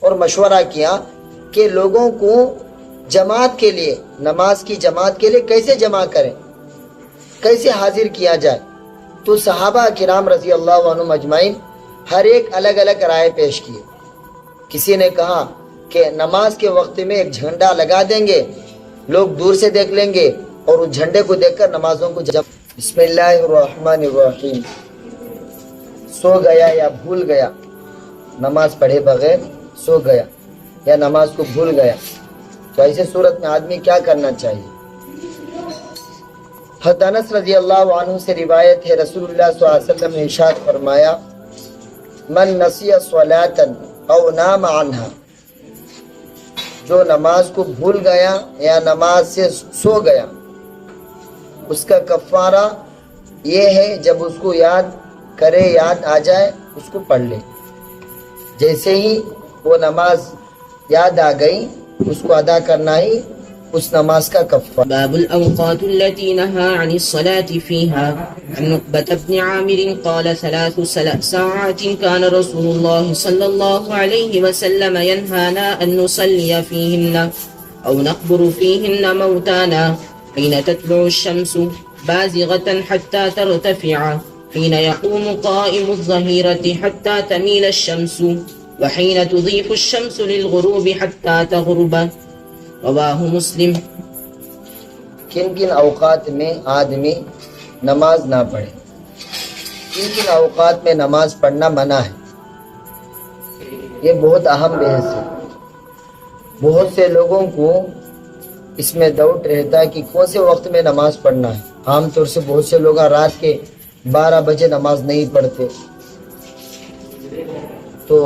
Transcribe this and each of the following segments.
اور مشورہ کیا کہ لوگوں کو جماعت کے لیے، نماز کی جماعت کے لیے کیسے جمع کریں، کیسے حاضر کیا جائے. تو صحابہ کرام رضی اللہ عنہم اجمعین ہر ایک الگ الگ رائے پیش کیے. کسی نے کہا کہ نماز کے وقت میں ایک جھنڈا لگا دیں گے، لوگ دور سے دیکھ لیں گے اور اس جھنڈے کو دیکھ کر نمازوں کو بسم اللہ الرحمن الرحیم. سو گیا یا بھول گیا، نماز پڑھے بغیر سو گیا یا نماز کو بھول گیا، تو ایسے صورت میں آدمی کیا کرنا چاہیے؟ حضرت انس رضی اللہ عنہ سے روایت ہے، رسول اللہ صلی اللہ علیہ وسلم نے ارشاد فرمایا، من نسی صلاۃ او نام عنہا، جو نماز کو بھول گیا یا نماز سے سو گیا، اس کا کفارہ یہ ہے جب اس کو یاد کرے، یاد آ جائے، اس کو پڑھ لے. جیسے ہی وہ نماز یاد آ گئی اس کو ادا کرنا ہی اس نماز کا کفارہ. باب الأوقات التي نهى عن الصلاة فيها. عن عقبة بن عامر قال 3 ساعات كان رسول الله صلى الله عليه وسلم ينهانا أن نصلي فيهن أو نقبر فيهن موتانا، حين تطلع الشمس بازغة حتى ترتفع، حين يقوم قائم الظهيرة حتى تميل الشمس، وحين تضيف الشمس للغروب حتى تغرب. رواہ مسلم. کن کن اوقات میں آدمی نماز نہ پڑھے، کن کن اوقات میں نماز پڑھنا منع ہے، یہ بہت اہم بحث ہے. بہت سے لوگوں کو اس میں ڈاؤٹ رہتا ہے کہ کون سے وقت میں نماز پڑھنا ہے. عام طور سے بہت سے لوگ رات کے 12 بجے نماز نہیں پڑھتے. تو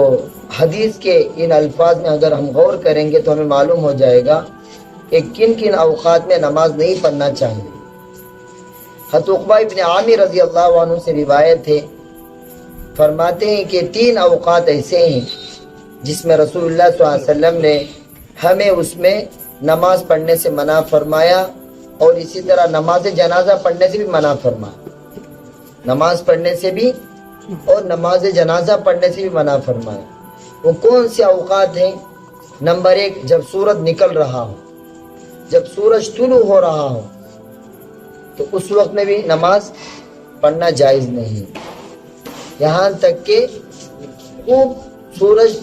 حدیث کے ان الفاظ میں اگر ہم غور کریں گے تو ہمیں معلوم ہو جائے گا کہ کن کن اوقات میں نماز نہیں پڑھنا چاہیے. حضرت عقبہ بن عامر رضی اللہ عنہ سے روایت ہے، فرماتے ہیں کہ 3 اوقات ایسے ہیں جس میں رسول اللہ صلی اللہ علیہ وسلم نے ہمیں اس میں نماز پڑھنے سے منع فرمایا، اور اسی طرح نماز جنازہ پڑھنے سے بھی منع فرمایا. نماز پڑھنے سے بھی اور نماز جنازہ پڑھنے سے بھی منع فرمایا. وہ کون سے اوقات ہیں؟ نمبر 1، جب سورج نکل رہا ہو، جب سورج طلوع ہو رہا ہو تو اس وقت میں بھی نماز پڑھنا جائز نہیں، یہاں تک کہ خوب سورج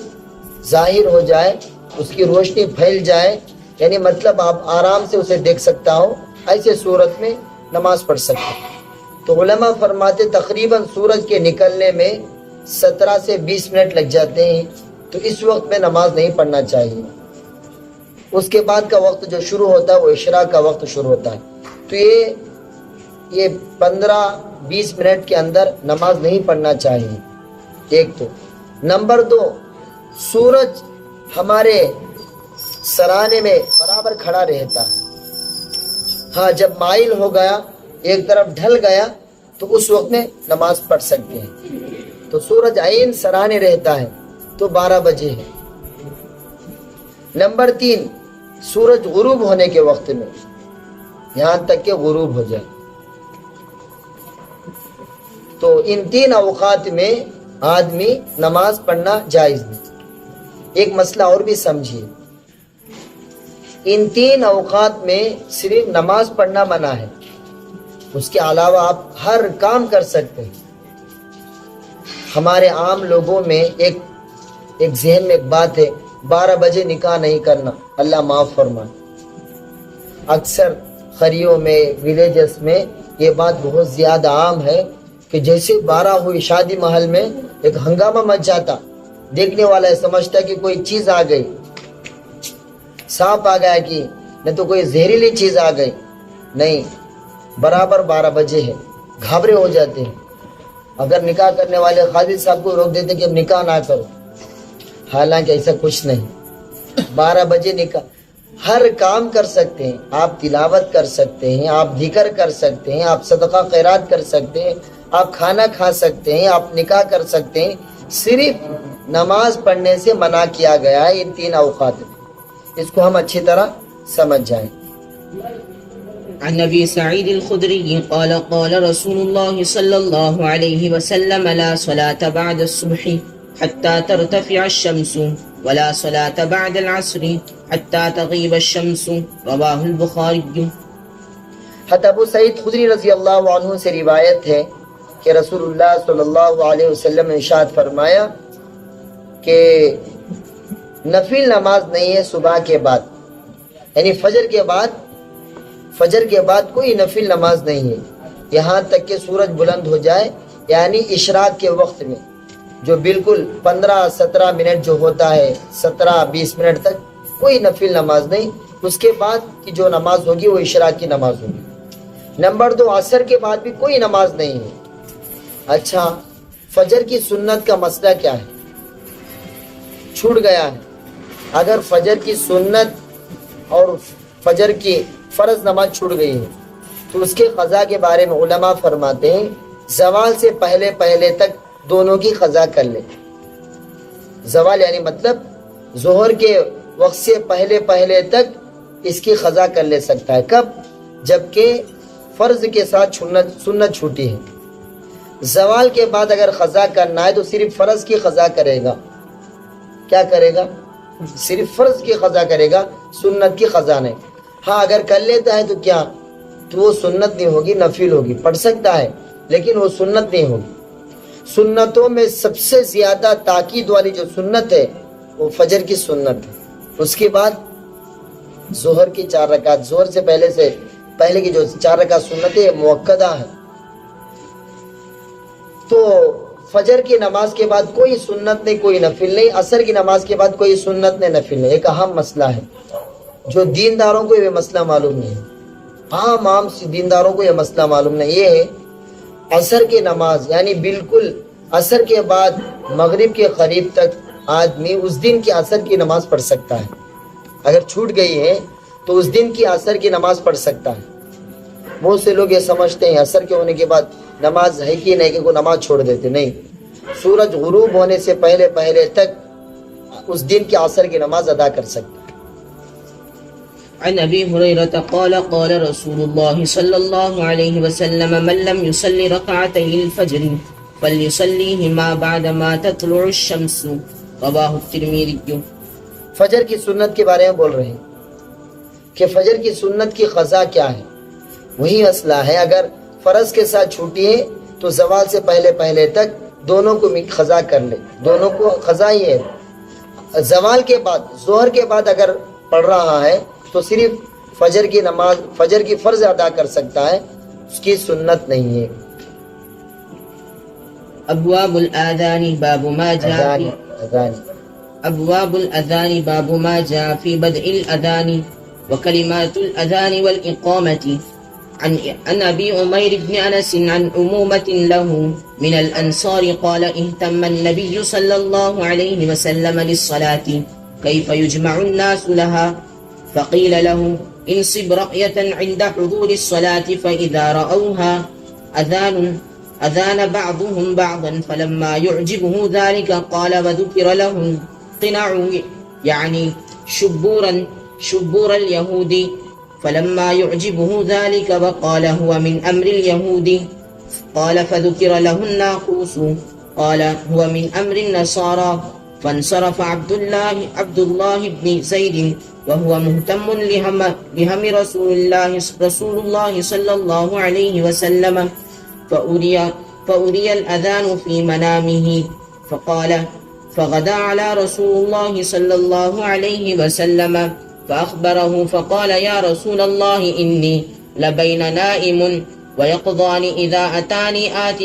ظاہر ہو جائے، اس کی روشنی پھیل جائے، یعنی مطلب آپ آرام سے اسے دیکھ سکتا ہو، ایسے صورت میں نماز پڑھ سکتے. تو علماء فرماتے تقریباً سورج کے نکلنے میں 17 سے 20 منٹ لگ جاتے ہیں، تو اس وقت میں نماز نہیں پڑھنا چاہیے. اس کے بعد کا وقت جو شروع ہوتا ہے وہ عشاء کا وقت شروع ہوتا ہے. تو یہ 15-20 منٹ کے اندر نماز نہیں پڑھنا چاہیے. ایک تو نمبر 2، سورج ہمارے سرانے میں برابر کھڑا رہتا ہے. ہاں جب مائل ہو گیا، ایک طرف ڈھل گیا، تو اس وقت میں نماز پڑھ سکتے ہیں. تو سورج عین سرانے رہتا ہے تو 12 بجے ہے. نمبر 3، سورج غروب ہونے کے وقت میں، یہاں تک کہ غروب ہو جائے. تو ان 3 اوقات میں آدمی نماز پڑھنا جائز نہیں. ایک مسئلہ اور بھی سمجھیے، ان 3 اوقات میں صرف نماز پڑھنا منع ہے، اس کے علاوہ آپ ہر کام کر سکتے ہیں. ہمارے عام لوگوں میں ایک ذہن میں ایک بات ہے، 12 بجے نکاح نہیں کرنا، اللہ معاف فرمائے. اکثر خریوں میں، ولیجز میں یہ بات بہت زیادہ عام ہے کہ جیسے 12 ہوئی شادی محل میں ایک ہنگامہ مچ جاتا، دیکھنے والا سمجھتا کہ کوئی چیز آ گئی، سانپ آ گیا کہ نہ تو کوئی زہریلی چیز آ گئی. نہیں، برابر 12 بجے ہے، گھبرے ہو جاتے ہیں. اگر نکاح کرنے والے قاضی صاحب کو روک دیتے کہ اب نکاح نہ کرو، حالانکہ ایسا کچھ نہیں. 12 بجے نکاح. ہر کام کر سکتے ہیں آپ، تلاوت کر سکتے ہیں آپ، ذکر کر سکتے ہیں آپ، صدقہ خیرات کر سکتے ہیں آپ، کھانا کھا سکتے ہیں آپ، نکاح کر سکتے ہیں. صرف نماز پڑھنے سے منع کیا گیا ہے ان 3 اوقات میں. اس کو ہم اچھی طرح سمجھ جائیں. عن ابي سعيد الخدري قال قال رسول الله صلى الله عليه وسلم لا صلاة بعد الصبح حتى ترتفع الشمس ولا صلاة بعد العصر حتى تغيب الشمس رواه البخاري. حضرت ابو سعید خدری رضی اللہ عنہ سے روایت ہے کہ رسول اللہ صلی اللہ علیہ وسلم نے ارشاد فرمایا کہ نفل نماز نہیں ہے صبح کے بعد، یعنی فجر کے بعد کوئی نفل نماز نہیں ہے یہاں تک کہ سورج بلند ہو جائے، یعنی اشراق کے وقت میں جو بالکل 15-17 منٹ جو ہوتا ہے 17-20 منٹ تک کوئی نفل نماز نہیں، اس کے بعد کی جو نماز ہوگی وہ اشراق کی نماز ہوگی. نمبر 2، عصر کے بعد بھی کوئی نماز نہیں ہے. اچھا، فجر کی سنت کا مسئلہ کیا ہے؟ چھوٹ گیا ہے. اگر فجر کی سنت اور فجر کی فرض نماز چھوٹ گئی ہے تو اس کے قضا کے بارے میں علماء فرماتے ہیں زوال سے پہلے تک دونوں کی قضا کر لے. زوال یعنی مطلب ظہر کے وقت سے پہلے تک اس کی قضا کر لے سکتا ہے. کب؟ جبکہ فرض کے ساتھ سنت چھوٹی ہے. زوال کے بعد اگر قضا کرنا ہے تو صرف فرض کی قضا کرے گا. کیا کرے گا؟ صرف فرض کی قضا کرے گا، سنت کی قضا نہیں. ہاں اگر کر لیتا ہے تو کیا؟ تو وہ سنت نہیں ہوگی، نفل ہوگی. پڑھ سکتا ہے لیکن وہ سنت نہیں ہوگی. سنتوں میں سب سے زیادہ تاکید والی جو سنت ہے وہ فجر کی سنت ہے. اس کے بعد ظہر کی 4 رکعت، ظہر سے پہلے کی جو 4 رکعت سنت ہے موقدہ ہے. تو فجر کی نماز کے بعد کوئی سنت نہیں، کوئی نفل نہیں. عصر کی نماز کے بعد کوئی سنت نہیں، نفل نہیں. ایک اہم مسئلہ ہے جو دینداروں کو یہ مسئلہ معلوم نہیں ہے. عام دینداروں کو یہ مسئلہ معلوم نہیں. یہ ہے عصر کی نماز، یعنی بالکل عصر کے بعد مغرب کے قریب تک آدمی اس دن کی عصر کی نماز پڑھ سکتا ہے. اگر چھوٹ گئی ہے تو اس دن کی عصر کی نماز پڑھ سکتا ہے. بہت سے لوگ یہ سمجھتے ہیں عصر کے ہونے کے بعد نماز ہے کہ نہیں، کہ کوئی نماز چھوڑ دیتے. نہیں، سورج غروب ہونے سے پہلے تک اس دن کی عصر کی نماز ادا کر سکتا ہے. عن ابي هريره قال قال رسول الله صلى الله عليه وسلم من لم يصلي ركعتي الفجر فليصليهما بعدما تطلع الشمس رواه الترمذي. فجر کی سنت کے بارے میں بول رہے ہیں کہ فجر کی سنت کی قضا کیا ہے. وہی مسئلہ ہے، اگر فرض کے ساتھ چھوٹی ہے تو زوال سے پہلے تک دونوں کو قضا کر لے. دونوں کو قضا ہی ہے. زوال کے بعد، ظہر کے بعد اگر پڑھ رہا ہے تو صرف فجر کی نماز، فجر کی فرض ادا کر سکتا ہے، اس کی سنت نہیں ہے. ابواب الاذان باب ما جاء ابواب الاذان باب ما جاء في بدء الاذان وكلمات الاذان والاقامه. عن ابي عمير بن انس عن امومه له من الانصار قال اهتم النبي صلى الله عليه وسلم للصلاه كيف يجمع الناس لها فقيل له انصب رأية عند حضور الصلاة فإذا رأوها أذان بعضهم بعضا فلما يعجبه ذلك قال وذكر له قنع يعني شبور اليهود فلما يعجبه ذلك وقال هو من أمر اليهود قال فذكر له الناقوس قال هو من أمر النصارى فانصرف عبد الله بن زيد وهو مهتم لهم رسول الله صلى الله عليه وسلم فأري الأذان في منامه فقال فغدا على رسول الله صلى الله عليه وسلم فأخبره فقال يا رسول الله إني لبين نائم ويقظان إذا أتاني آت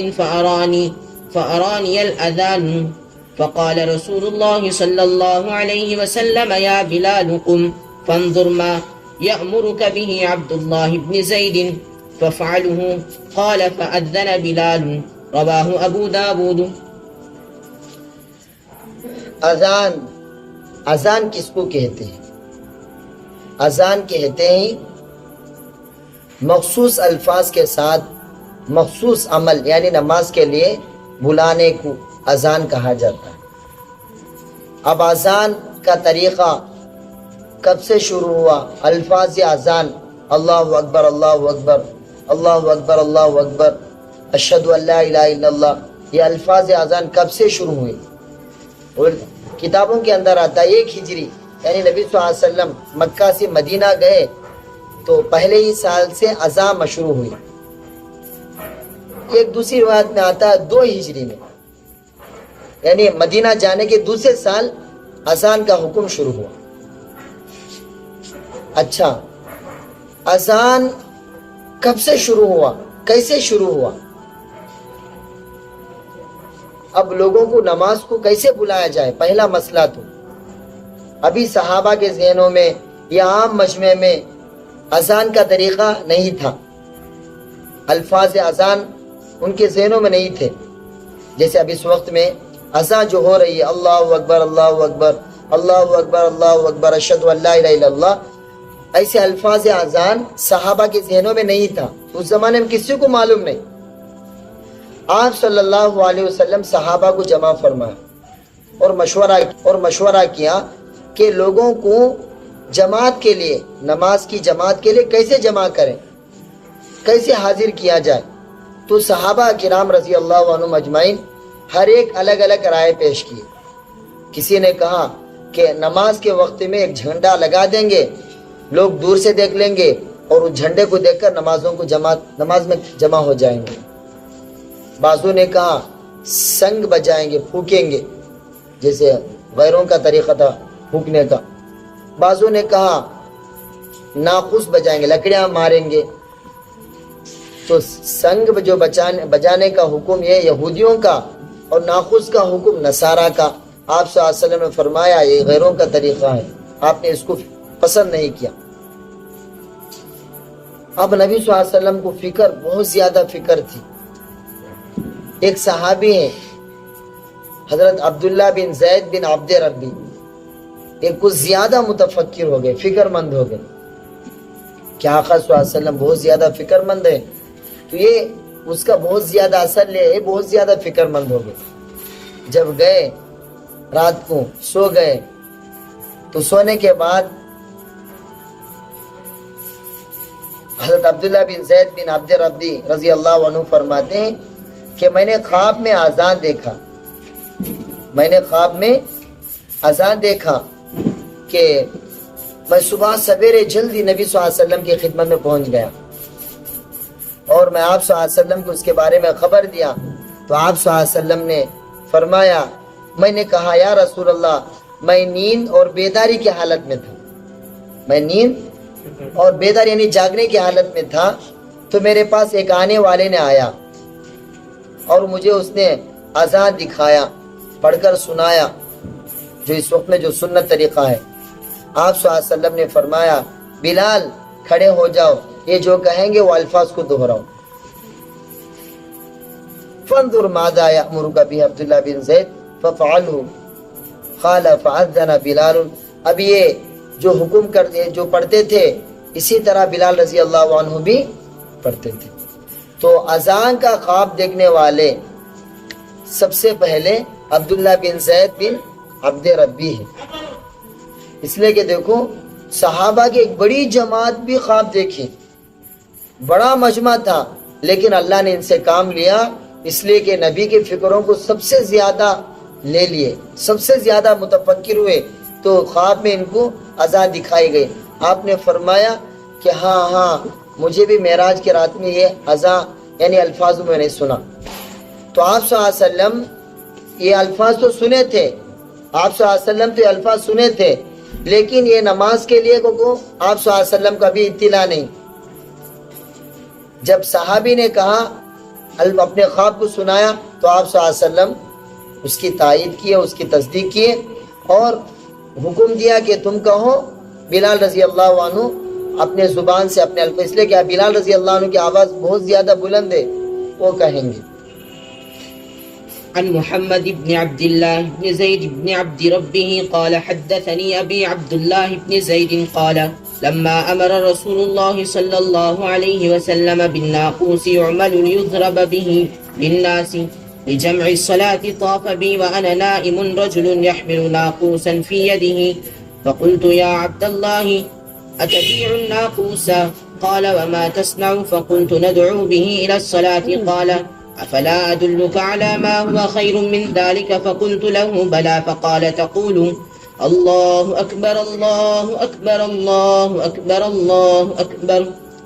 فأراني الأذان فقال رسول الله صلى الله عليه وسلم يا بلال قم فانظر ما يأمرك به عبد الله بن زيد ففعله قال فأذن بلال رواه أبو داود. اذان کس کو کہتے ہیں؟ اذان کہتے ہیں مخصوص الفاظ کے ساتھ مخصوص عمل، یعنی نماز کے لیے بلانے کو اذان کہا جاتا ہے. اب اذان کا طریقہ کب سے شروع ہوا؟ الفاظ اذان اللہ اکبر اللہ اکبر اللہ اکبر اللہ اکبر اشہد ان لا الہ الا اللہ، یہ الفاظ اذان کب سے شروع ہوئے؟ کتابوں کے اندر آتا ہے 1 ہجری، یعنی نبی صلی اللہ علیہ وسلم مکہ سے مدینہ گئے تو پہلے ہی سال سے اذان مشروع ہوئی۔ ایک دوسری روایت میں آتا ہے 2 ہجری میں، یعنی مدینہ جانے کے دوسرے سال اذان کا حکم شروع ہوا۔ اچھا، اذان کب سے شروع ہوا، کیسے شروع ہوا؟ اب لوگوں کو نماز کو کیسے بلایا جائے، پہلا مسئلہ تو ابھی صحابہ کے ذہنوں میں یا عام مجمع میں اذان کا طریقہ نہیں تھا، الفاظ اذان ان کے ذہنوں میں نہیں تھے۔ جیسے اب اس وقت میں اذان جو ہو رہی ہے، اللہ اکبر اللہ اکبر اللہ اکبر اللہ اکبر اشہد ان لا الہ الا اللہ، ایسے الفاظ اذان صحابہ کے ذہنوں میں نہیں تھا، اس زمانے میں کسی کو معلوم نہیں۔ آپ صلی اللہ علیہ وسلم صحابہ کو جمع فرمایا اور مشورہ کیا کہ لوگوں کو جماعت کے لیے، نماز کی جماعت کے لیے کیسے جمع کریں، کیسے حاضر کیا جائے۔ تو صحابہ کرام رضی اللہ عنہم اجمعین ہر ایک الگ الگ رائے پیش کی۔ کسی نے کہا کہ نماز کے وقت میں ایک جھنڈا لگا دیں گے، لوگ دور سے دیکھ لیں گے اور اس جھنڈے کو دیکھ کر نماز میں جمع ہو جائیں گے۔ بعضوں نے کہا سنگ بجائیں گے، پھونکیں گے، جیسے غیروں کا طریقہ تھا پھونکنے کا۔ بعضوں نے کہا ناقوس بجائیں گے، لکڑیاں ماریں گے۔ تو سنگ جو بجانے کا حکم یہ یہودیوں کا اور ناقوس کا حکم نصارہ کا۔ آپ صلی اللہ علیہ وسلم نے فرمایا یہ غیروں کا طریقہ ہے، آپ نے اس کو پسند نہیں کیا۔ اب نبی صلی اللہ علیہ وسلم کو بہت زیادہ فکر تھی۔ ایک صحابی ہیں حضرت عبداللہ بن زید بن عبد ربی، ایک کچھ زیادہ متفکر ہو گئے، فکر مند ہو گئے کہ آقا صلی اللہ علیہ وسلم بہت زیادہ فکر مند ہے، تو یہ اس کا بہت زیادہ اثر لے، بہت زیادہ فکر مند ہو گئے۔ جب گئے رات کو سو گئے تو سونے کے بعد حضرت عبداللہ بن زید بن عبد ربی رضی اللہ عنہ فرماتے ہیں کہ میں نے خواب میں اذان دیکھا، کہ میں صبح سویرے جلدی نبی صلی اللہ علیہ وسلم کی خدمت میں پہنچ گیا اور میں آپ صلی اللہ علیہ وسلم کو اس کے بارے میں خبر دیا۔ تو آپ صلی اللہ علیہ وسلم نے فرمایا، میں نے کہا یا رسول اللہ میں نیند اور بیداری کی حالت میں تھا، میں نیند اور بیداری یعنی جاگنے کی حالت میں تھا، تو میرے پاس ایک آنے والے نے آیا اور مجھے اس نے اذان دکھایا، پڑھ کر سنایا، جو اس وقت میں جو سنت طریقہ ہے۔ آپ صلی اللہ علیہ وسلم نے فرمایا بلال کھڑے ہو جاؤ، یہ جو کہیں گے وہ الفاظ کو دہراؤ۔ فانظر ماذا یأمرک به عبداللہ بن زید ففعلہ قال فأذن بلال۔ اب یہ جو حکم کرتے جو پڑھتے تھے اسی طرح بلال رضی اللہ عنہ بھی پڑھتے تھے۔ تو اذان کا خواب دیکھنے والے سب سے پہلے عبداللہ بن زید بن عبد ربی ہے، اس لیے کہ دیکھو صحابہ کی ایک بڑی جماعت بھی خواب دیکھی، بڑا مجمع تھا، لیکن اللہ نے ان سے کام لیا، اس لیے کہ نبی کے فکروں کو سب سے زیادہ لے لیے، سب سے زیادہ متفکر ہوئے، تو خواب میں ان کو اذان دکھائی گئی۔ آپ نے فرمایا کہ ہاں مجھے بھی معراج کی رات میں یہ اذان یعنی الفاظ میں نے سنا۔ تو آپ صلی اللہ علیہ وسلم یہ الفاظ تو سنے تھے، آپ صلی اللہ علیہ وسلم تو یہ الفاظ سنے تھے، لیکن یہ نماز کے لیے کو آپ صلی اللہ علیہ وسلم کا بھی اطلاع نہیں۔ جب صحابی نے کہا اپنے خواب کو سنایا تو آپ صلی اللہ علیہ وسلم اس کی تائید کیے، اس کی تصدیق کیے اور حکم دیا کہ تم کہو بلال رضی اللہ عنہ اپنے زبان سے اپنے الفاظ، اس لیے کہ بلال رضی اللہ عنہ کی آواز بہت زیادہ بلند ہے، وہ کہیں گے۔ عن محمد بن عبد الله بن زيد بن عبد ربه قال حدثني أبي عبد الله بن زيد قال لما أمر رسول الله صلى الله عليه وسلم بالناقوس يعمل ليضرب به للناس لجمع الصلاة طاف بي وأنا نائم رجل يحمل ناقوسا في يده فقلت يا عبد الله أتبيع الناقوس؟ قال وما تصنع؟ فقلت ندعو به إلى الصلاة. قال أفلا أدلك على ما هو خير من ذلك؟ فقلت له بلى. فقال تقول الله أكبر الله أكبر الله أكبر الله أكبر،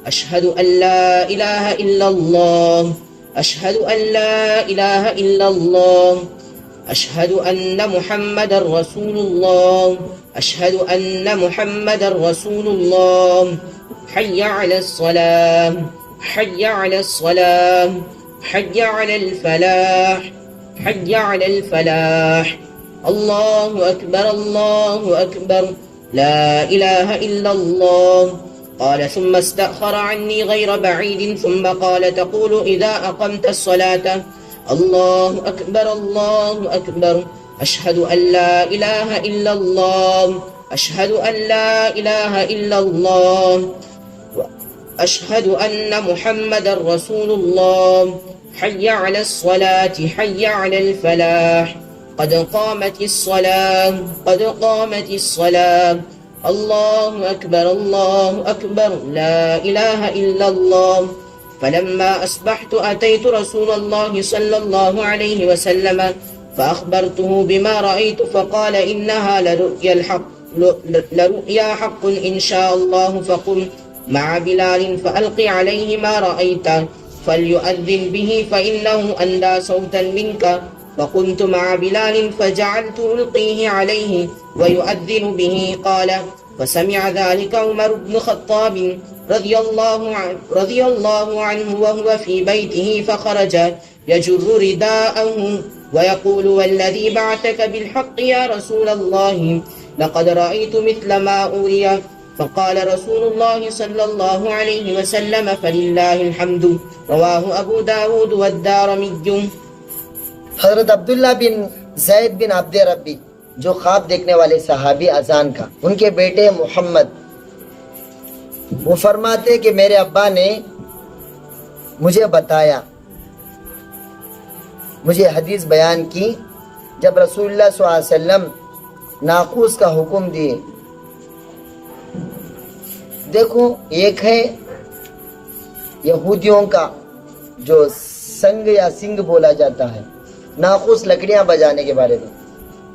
أشهد أن لا إله إلا الله، أشهد أن لا إله إلا الله، أشهد أن محمد رسول الله، أشهد أن محمد رسول الله، حي على الصلاة، حي على الصلاة، حي على الفلاح، حي على الفلاح، الله أكبر الله أكبر، لا إله إلا الله. قال ثم استأخر عني غير بعيد ثم قال تقول إذا أقمت الصلاة الله أكبر الله أكبر، أشهد أن لا إله إلا الله، أشهد أن لا إله إلا الله، أشهد أن محمد رسول الله، حي على الصلاة، حي على الفلاح، قد قامت الصلاة، قد قامت الصلاة، الله أكبر الله أكبر، لا إله إلا الله. فلما أصبحت أتيت رسول الله صلى الله عليه وسلم فأخبرته بما رأيت، فقال إنها لرؤيا حق إن شاء الله، فقم مع بلال فألق عليه ما رأيت فليؤذن به فإنه أندى صوتا منك. فقمت مع بلال فجعلت ألقيه عليه ويؤذن به. قال فسمع ذلك عمر بن الخطاب رضي الله عنه وهو في بيته، فخرج يجر رداءه ويقول والذي بعثك بالحق يا رسول الله لقد رأيت مثل ما أوري. فقال رسول الله صلى الله عليه وسلم فلله الحمد، رواه أبو داود والدارمي. حضرت عبداللہ بن زید بن عبد ربی جو خواب دیکھنے والے صحابی اذان کا، ان کے بیٹے محمد، وہ فرماتے کہ میرے ابا نے مجھے بتایا، مجھے حدیث بیان کی، جب رسول اللہ صلی اللہ علیہ وسلم ناقوس کا حکم دیے. دیکھو، ایک ہے یہودیوں کا جو سنگ یا سنگ بولا جاتا ہے، ناقوس لکڑیاں بجانے کے بارے میں،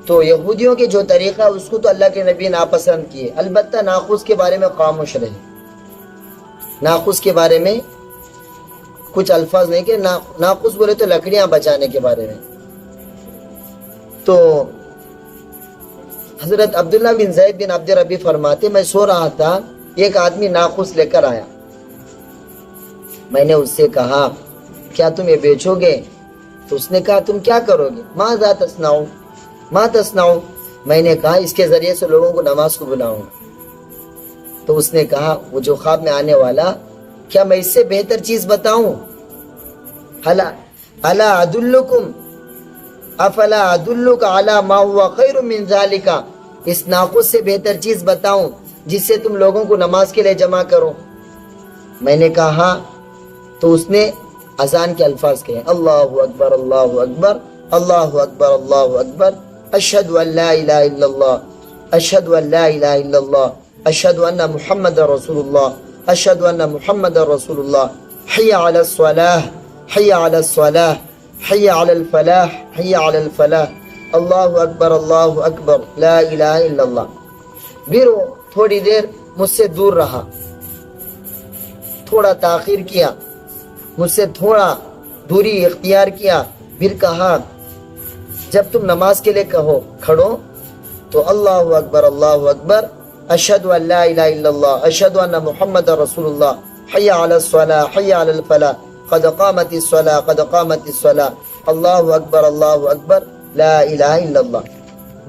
تو یہودیوں کے جو طریقہ اس کو تو اللہ کے نبی ناپسند کیے، البتہ ناقوس کے بارے میں خاموش رہے. ناقوس کے بارے میں کچھ الفاظ نہیں کہ ناقوس بولے تو لکڑیاں بجانے کے بارے میں. تو حضرت عبداللہ بن زید بن عبد ربی فرماتے میں سو رہا تھا، ایک آدمی ناقوس لے کر آیا. میں نے اس سے کہا کیا تم یہ بیچو گے؟ تو اس نے کہا تم کیا کرو گے؟ ماذا تصنعون، ما تصنعون. میں نے کہا اس کے ذریعے سے لوگوں کو نماز کو بلاؤں. تو اس نے کہا وہ جو خواب میں آنے والا، کیا میں اس سے بہتر چیز بتاؤں؟ الا ادلکم افلا ادلک علی ما هو خیر من ذلک، اس ناقوس سے بہتر چیز بتاؤں جس سے تم لوگوں کو نماز کے لیے جمع کرو؟ میں نے کہا ہاں. تو اس نے اذان کے الفاظ کہے، اللہ اکبر اللہ اکبر اللہ اکبر اللہ اکبر، اشہد ان لا الہ الا اللہ، اشہد ان لا الہ الا اللہ، اشہد ان محمد رسول اللہ، اشہد ان محمد رسول اللہ، حی علی الصلاح، حی علی الصلاح، حی علی الفلاح، حی علی الفلاح، اللہ اکبر اللہ اکبر، لا الہ الا اللہ. پھر وہ تھوڑی دیر مجھ سے دور رہا، تھوڑا تاخیر کیا، مجھ سے تھوڑا دوری اختیار کیا. پھر کہا جب تم نماز کے لیے کہو کھڑو تو اللہ اکبر اللہ اکبر، اشہد ان لا الہ الا اللہ، اشہد ان محمد رسول اللہ، حی علی الصلاح، حی علی الفلاح، قد قامت الصلاح، قد قامت الصلاح، اللہ اکبر اللہ اکبر، لا الہ الا اللہ.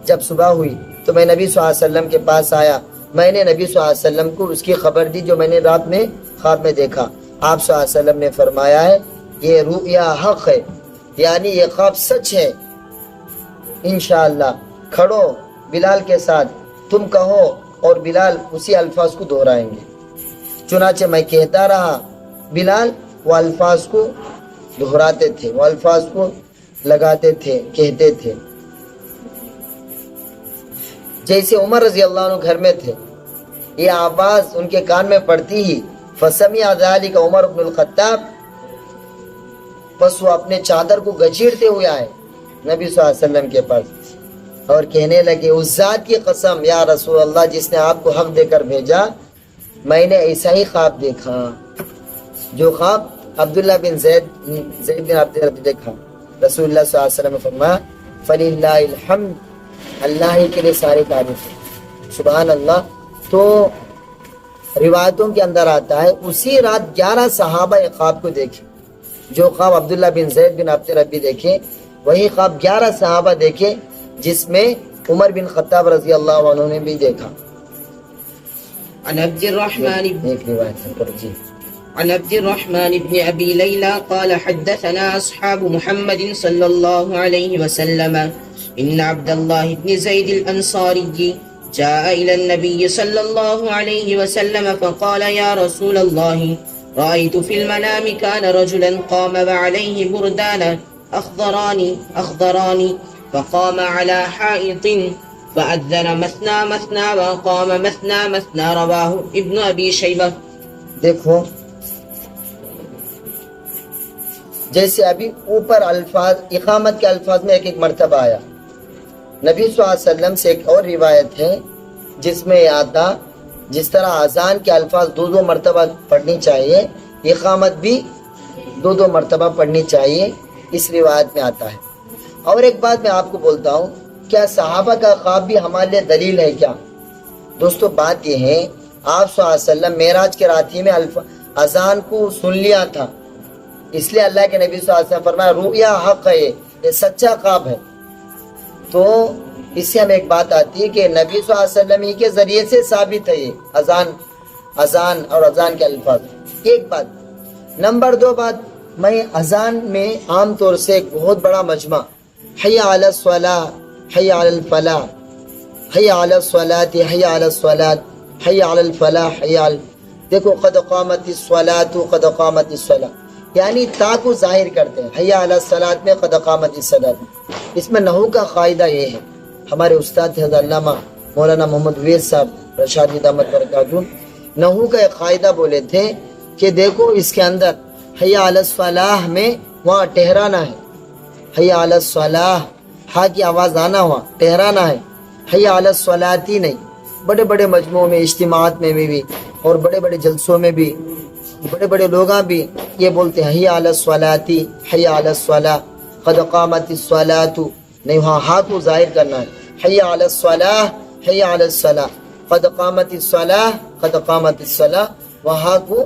جب صبح ہوئی تو میں نبی صلی اللہ علیہ وسلم کے پاس آیا. میں نے نبی صلی اللہ علیہ وسلم کو اس کی خبر دی جو میں نے رات میں خواب میں دیکھا. آپ صلی اللہ علیہ وسلم نے فرمایا ہے یہ رؤیا حق ہے، یعنی یہ خواب سچ ہے. انشاءاللہ کھڑو بلال کے ساتھ، تم کہو اور بلال اسی الفاظ کو دہرائیں گے. چنانچہ میں کہتا رہا، بلال وہ الفاظ کو دہراتے تھے، وہ الفاظ کو لگاتے تھے، کہتے تھے. جیسے عمر رضی اللہ عنہ گھر میں تھے، یہ آواز ان کے کان میں پڑتی ہی فسمع ذلك عمر بن الخطاب بس وہ اپنے چادر کو گچیڑتے ہوئے آئے نبی صلی اللہ علیہ وسلم کے پاس اور کہنے لگے اس ذات کی قسم یا رسول اللہ جس نے آپ کو حق دے کر بھیجا، میں نے ایسا ہی خواب دیکھا جو خواب عبداللہ بن زید بن عبد ربی دیکھا۔ رسول اللہ صلی اللہ علیہ وسلم نے فرمایا فَلِلَّهِ الْحَمْدُ، اللہ ہی کے لیے ساری تعریف ہے، سبحان اللہ۔ تو روایتوں کے اندر آتا ہے اسی رات 11 صحابہ ایک خواب کو دیکھے، جو خواب عبداللہ بن زید بن عبد ربی دیکھے وہی خواب 11 صحابہ دیکھے، جس میں عمر بن خطاب رضی اللہ عنہ نے بھی دیکھا۔ عن عبد الرحمن ایک روایت ہے پر جی عن عبد الرحمن بن أبي ليلى قال حدثنا أصحاب محمد صلى الله عليه وسلم إن عبد الله بن زيد الأنصاري جاء إلى النبي صلى الله عليه وسلم فقال يا رسول الله رأيت في المنام كان رجلا قام وعليه بردان أخضران فقام على حائط فأذن مثنى مثنى وقام مثنى مثنى رواه ابن أبي شيبة۔ دیکھو جیسے ابھی اوپر الفاظ اقامت کے الفاظ میں ایک مرتبہ آیا، نبی صلی اللہ علیہ وسلم سے ایک اور روایت ہے جس میں آتا جس طرح اذان کے الفاظ 2 مرتبہ پڑھنی چاہیے، اقامت بھی 2 مرتبہ پڑھنی چاہیے، اس روایت میں آتا ہے۔ اور ایک بات میں آپ کو بولتا ہوں، کیا صحابہ کا خواب بھی ہمارے لیے دلیل ہے کیا؟ دوستو بات یہ ہے آپ صلی اللہ علیہ وسلم معراج کے رات ہی میں اذان کو سن لیا تھا، اس لیے اللہ کے نبی صلی اللہ علیہ وسلم فرمایا رؤیا حق ہے، یہ سچا خواب ہے۔ تو اس سے ہمیں ایک بات آتی ہے کہ نبی صلی اللہ علیہ وسلم ہی کے ذریعے سے ثابت ہے یہ اذان اور اذان کے الفاظ۔ ایک بات۔ نمبر 2 بات، میں اذان میں عام طور سے ایک بہت بڑا مجمع حی علی الصلاۃ، حی علی الفلاح، حی علی الصلاۃ، حی علی الصلاۃ، حی علی الفلاح، حی علی، دیکھو قد قامت الصلاۃ، قد قامت الصلاۃ، یعنی تا کو ظاہر کرتے ہیں، حی علی الصلاۃ میں قد قامت الصلاۃ۔ اس میں نحو کا قاعدہ یہ ہے، ہمارے استاد حضرت علامہ مولانا محمد ویر صاحب رشاد دامت برکاتہ نحو کا ایک قاعدہ بولے تھے کہ دیکھو اس کے اندر حی علی الصلاح میں وہاں ٹھہرانا ہے، حی علی الصلاح ہا کی آواز آنا ہوا ٹھہرانا ہے، حی علی الصلاۃ ہی نہیں۔ بڑے بڑے مجموعوں میں اجتماعات میں بھی اور بڑے بڑے جلسوں میں بھی بڑے بڑے لوگاں بھی یہ بولتے ہیں حی علی الصلاۃ، حی علی الصلاح، قد قامت الصلاۃ، نہیں وہاں ہا کو ظاہر کرنا ہے، حی علی الصلاح، حی علی الصلاح، قد قامت الصلاح، قد قامت الصلاح، وہاں کو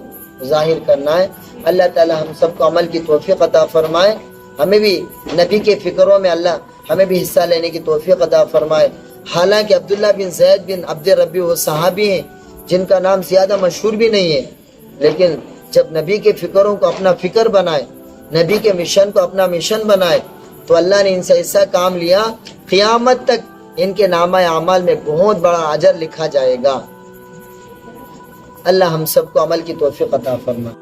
ظاہر کرنا ہے۔ اللہ تعالی ہم سب کو عمل کی توفیق عطا فرمائے، ہمیں بھی نبی کے فکروں میں اللہ ہمیں بھی حصہ لینے کی توفیق عطا فرمائے۔ حالانکہ عبداللہ بن زید بن عبد ربی وہ صحابی ہیں جن کا نام زیادہ مشہور بھی نہیں ہے، لیکن جب نبی کے فکروں کو اپنا فکر بنائے، نبی کے مشن کو اپنا مشن بنائے، تو اللہ نے ان سے ایسا کام لیا قیامت تک ان کے نامہ اعمال میں بہت بڑا اجر لکھا جائے گا۔ اللہ ہم سب کو عمل کی توفیق عطا فرمائے۔